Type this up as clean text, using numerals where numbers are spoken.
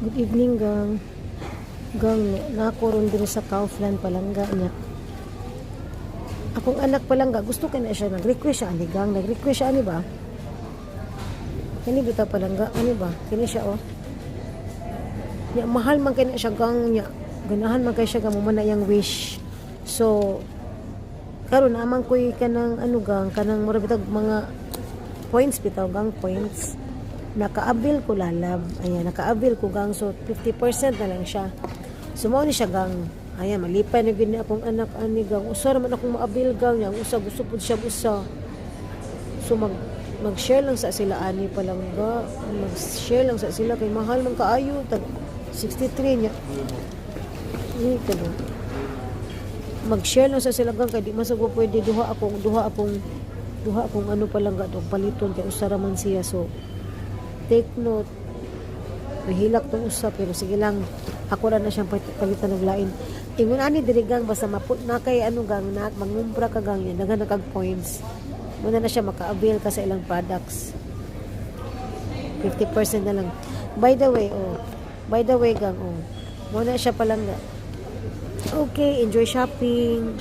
Good evening, gang. Gang, nakaroon din sa Kaufland Palangga niya. Akong anak Palangga, gusto ka na siya, nag-request siya, ani gang, nag-request siya, ani ba? Kani bita Palangga, ani ba? Kini siya, oh. Ya, mahal man kaya siya, gang, niya. Ganahan man kaya siya, gang, mumana yung wish. So, karon naman ko kanang ano gang, kanang mura bitag mga points bitaw gang, points. Naka-avail ko lalab. Ayan, naka-avail ko gang. So, 50% na lang siya. So, mao ni siya gang. Ayan, malipay na gini akong anak ani gang. Usa raman akong ma-avail gang. Yang usa, gusto po siya usa. So, mag-share lang sa sila ani Palangga. Mag-share lang sa sila. Kay mahal man kaayo. 63 niya. Hindi ka ba? Mag-share lang sa sila gang. Kaya di masago pwede duha akong ano Palangga. Paliton kay usa raman siya. So, take note, mahilak tong usa pero sige lang, ako na siyang palitan ng lain. Ingon ani dirigang basta maput na kay ano gang na mangumpra ka gang yan daghan na kag points. Muna na siya maka-avail ka sa ilang products. 50% na lang. By the way gang, muna siya Palangga. Okay, enjoy shopping.